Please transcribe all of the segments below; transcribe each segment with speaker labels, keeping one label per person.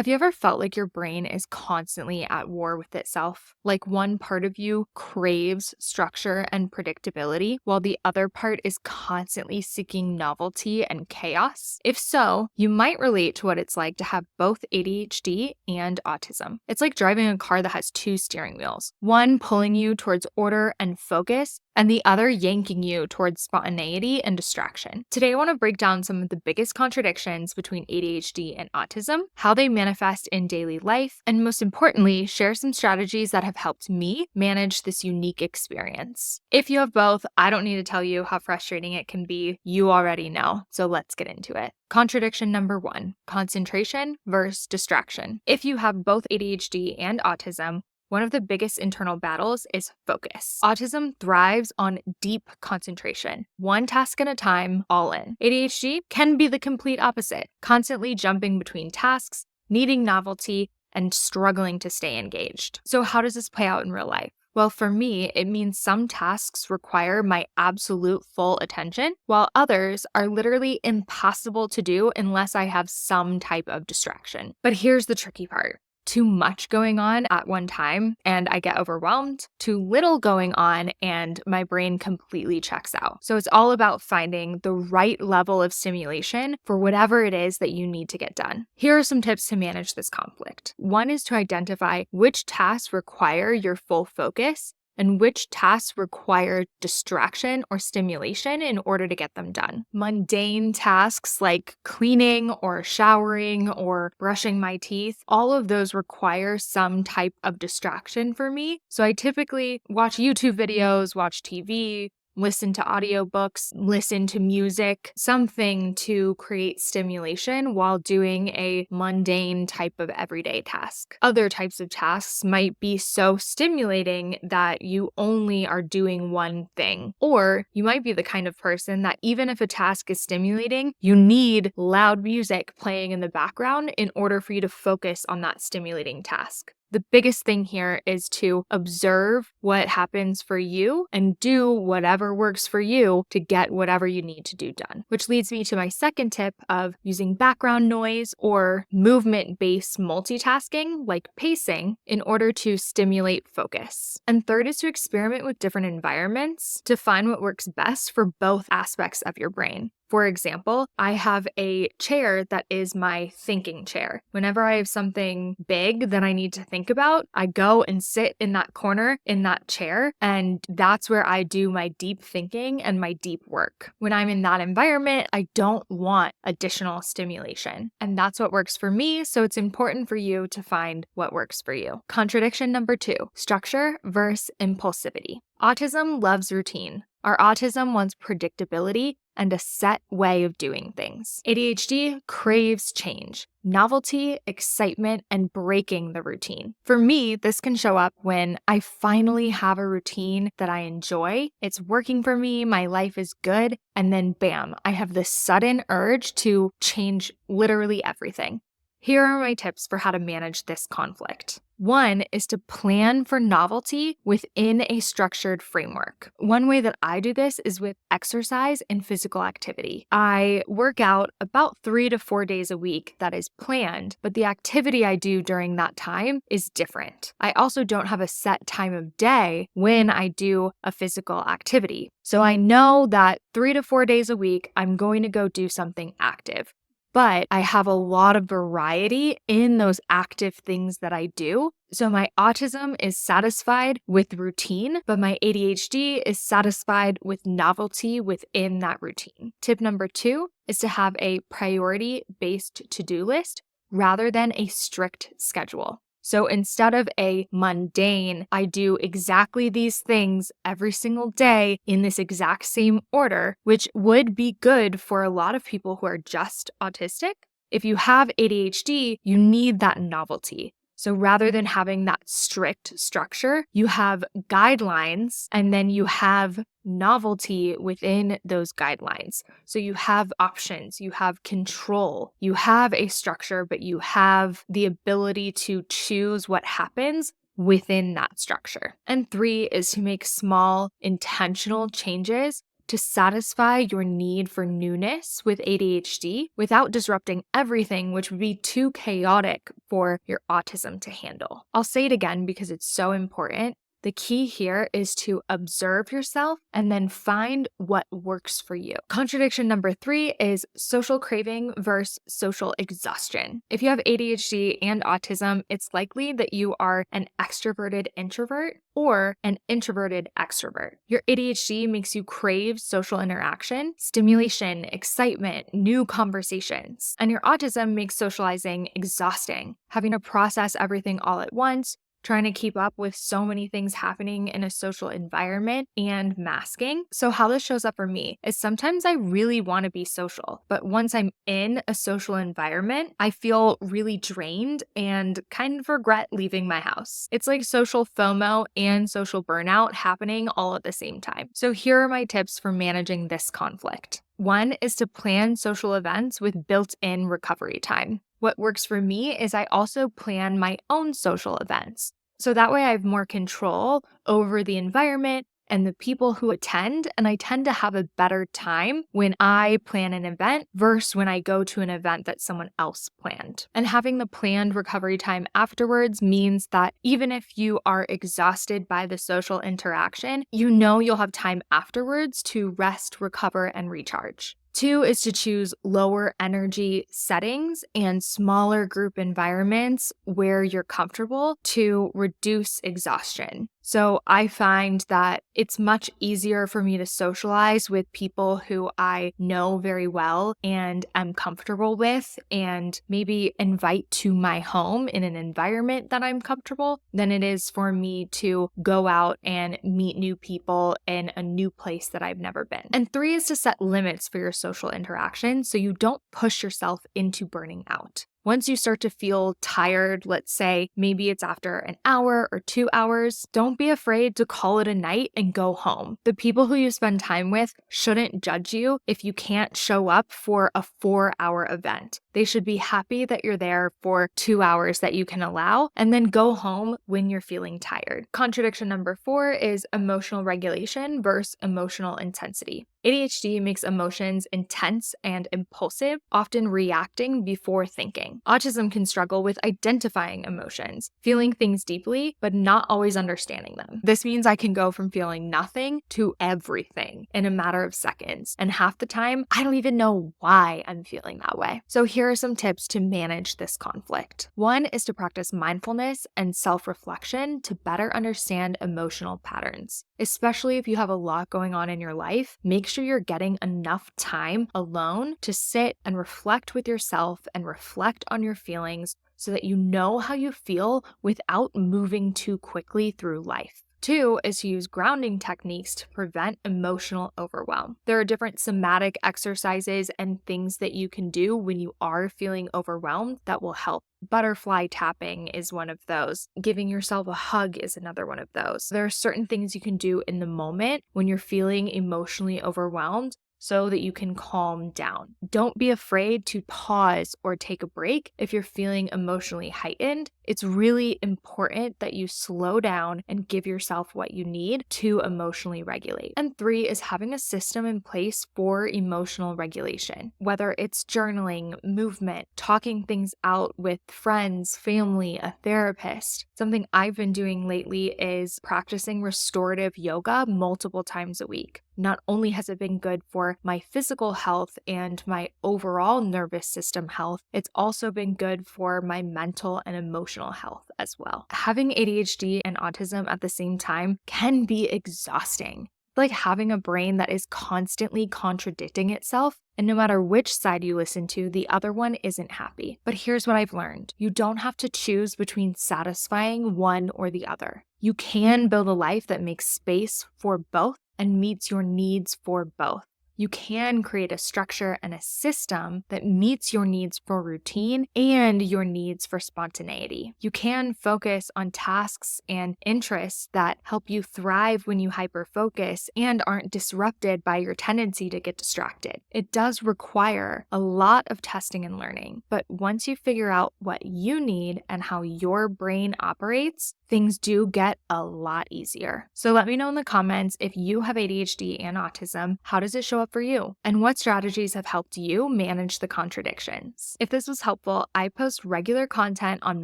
Speaker 1: Have you ever felt like your brain is constantly at war with itself? Like one part of you craves structure and predictability, while the other part is constantly seeking novelty and chaos? If so, you might relate to what it's like to have both ADHD and autism. It's like driving a car that has two steering wheels, one pulling you towards order and focus, and the other yanking you towards spontaneity and distraction. Today, I want to break down some of the biggest contradictions between ADHD and autism, how they manifest in daily life, and most importantly, share some strategies that have helped me manage this unique experience. If you have both, I don't need to tell you how frustrating it can be. You already know, so let's get into it. Contradiction number 1, concentration versus distraction. If you have both ADHD and autism, one of the biggest internal battles is focus. Autism thrives on deep concentration, one task at a time, all in. ADHD can be the complete opposite, constantly jumping between tasks, needing novelty, and struggling to stay engaged. So how does this play out in real life? Well, for me, it means some tasks require my absolute full attention, while others are literally impossible to do unless I have some type of distraction. But here's the tricky part. Too much going on at one time and I get overwhelmed, too little going on and my brain completely checks out. So it's all about finding the right level of stimulation for whatever it is that you need to get done. Here are some tips to manage this conflict. One is to identify which tasks require your full focus and which tasks require distraction or stimulation in order to get them done. Mundane tasks like cleaning or showering or brushing my teeth, all of those require some type of distraction for me. So I typically watch YouTube videos, watch TV, listen to audiobooks, listen to music, something to create stimulation while doing a mundane type of everyday task. Other types of tasks might be so stimulating that you only are doing one thing. Or you might be the kind of person that even if a task is stimulating, you need loud music playing in the background in order for you to focus on that stimulating task. The biggest thing here is to observe what happens for you and do whatever works for you to get whatever you need to do done. Which leads me to my second tip of using background noise or movement-based multitasking like pacing in order to stimulate focus. And third is to experiment with different environments to find what works best for both aspects of your brain. For example, I have a chair that is my thinking chair. Whenever I have something big that I need to think about, I go and sit in that corner in that chair, and that's where I do my deep thinking and my deep work. When I'm in that environment, I don't want additional stimulation, and that's what works for me, so it's important for you to find what works for you. Contradiction number 2, structure versus impulsivity. Autism loves routine. Our autism wants predictability and a set way of doing things. ADHD craves change, novelty, excitement, and breaking the routine. For me, this can show up when I finally have a routine that I enjoy, it's working for me, my life is good, and then bam, I have this sudden urge to change literally everything. Here are my tips for how to manage this conflict. One is to plan for novelty within a structured framework. One way that I do this is with exercise and physical activity. I work out about 3 to 4 days a week that is planned, but the activity I do during that time is different. I also don't have a set time of day when I do a physical activity. So I know that 3 to 4 days a week, I'm going to go do something active. But I have a lot of variety in those active things that I do. So my autism is satisfied with routine, but my ADHD is satisfied with novelty within that routine. Tip number 2 is to have a priority-based to-do list rather than a strict schedule. So instead of a mundane, I do exactly these things every single day in this exact same order, which would be good for a lot of people who are just autistic. If you have ADHD, you need that novelty. So rather than having that strict structure, you have guidelines and then you have novelty within those guidelines. So you have options, you have control, you have a structure, but you have the ability to choose what happens within that structure. And 3 is to make small intentional changes to satisfy your need for newness with ADHD without disrupting everything, which would be too chaotic for your autism to handle. I'll say it again because it's so important. The key here is to observe yourself and then find what works for you. Contradiction number 3 is social craving versus social exhaustion. If you have ADHD and autism, it's likely that you are an extroverted introvert or an introverted extrovert. Your ADHD makes you crave social interaction, stimulation, excitement, new conversations, and your autism makes socializing exhausting. Having to process everything all at once, trying to keep up with so many things happening in a social environment and masking. So how this shows up for me is sometimes I really want to be social, but once I'm in a social environment, I feel really drained and kind of regret leaving my house. It's like social FOMO and social burnout happening all at the same time. So here are my tips for managing this conflict. 1 is to plan social events with built-in recovery time. What works for me is I also plan my own social events. So that way I have more control over the environment and the people who attend, and I tend to have a better time when I plan an event versus when I go to an event that someone else planned. And having the planned recovery time afterwards means that even if you are exhausted by the social interaction, you know you'll have time afterwards to rest, recover, and recharge. 2 is to choose lower energy settings and smaller group environments where you're comfortable to reduce exhaustion. So I find that it's much easier for me to socialize with people who I know very well and am comfortable with and maybe invite to my home in an environment that I'm comfortable than it is for me to go out and meet new people in a new place that I've never been. And 3 is to set limits for your social interaction so you don't push yourself into burning out. Once you start to feel tired, let's say maybe it's after an hour or 2 hours, don't be afraid to call it a night and go home. The people who you spend time with shouldn't judge you if you can't show up for a 4-hour event. They should be happy that you're there for 2 hours that you can allow, and then go home when you're feeling tired. Contradiction number 4 is emotional regulation versus emotional intensity. ADHD makes emotions intense and impulsive, often reacting before thinking. Autism can struggle with identifying emotions, feeling things deeply, but not always understanding them. This means I can go from feeling nothing to everything in a matter of seconds, and half the time, I don't even know why I'm feeling that way. So here are some tips to manage this conflict. 1 is to practice mindfulness and self-reflection to better understand emotional patterns. Especially if you have a lot going on in your life, make sure you're getting enough time alone to sit and reflect with yourself and reflect on your feelings so that you know how you feel without moving too quickly through life. 2 is to use grounding techniques to prevent emotional overwhelm. There are different somatic exercises and things that you can do when you are feeling overwhelmed that will help. Butterfly tapping is one of those. Giving yourself a hug is another one of those. There are certain things you can do in the moment when you're feeling emotionally overwhelmed so that you can calm down. Don't be afraid to pause or take a break if you're feeling emotionally heightened. It's really important that you slow down and give yourself what you need to emotionally regulate. And 3 is having a system in place for emotional regulation, whether it's journaling, movement, talking things out with friends, family, a therapist. Something I've been doing lately is practicing restorative yoga multiple times a week. Not only has it been good for my physical health and my overall nervous system health, it's also been good for my mental and emotional health as well. Having ADHD and autism at the same time can be exhausting. It's like having a brain that is constantly contradicting itself, and no matter which side you listen to, the other one isn't happy. But here's what I've learned. You don't have to choose between satisfying one or the other. You can build a life that makes space for both and meets your needs for both. You can create a structure and a system that meets your needs for routine and your needs for spontaneity. You can focus on tasks and interests that help you thrive when you hyperfocus and aren't disrupted by your tendency to get distracted. It does require a lot of testing and learning, but once you figure out what you need and how your brain operates, things do get a lot easier. So let me know in the comments if you have ADHD and autism, how does it show up for you? And what strategies have helped you manage the contradictions? If this was helpful, I post regular content on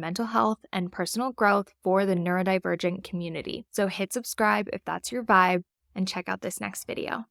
Speaker 1: mental health and personal growth for the neurodivergent community. So hit subscribe if that's your vibe and check out this next video.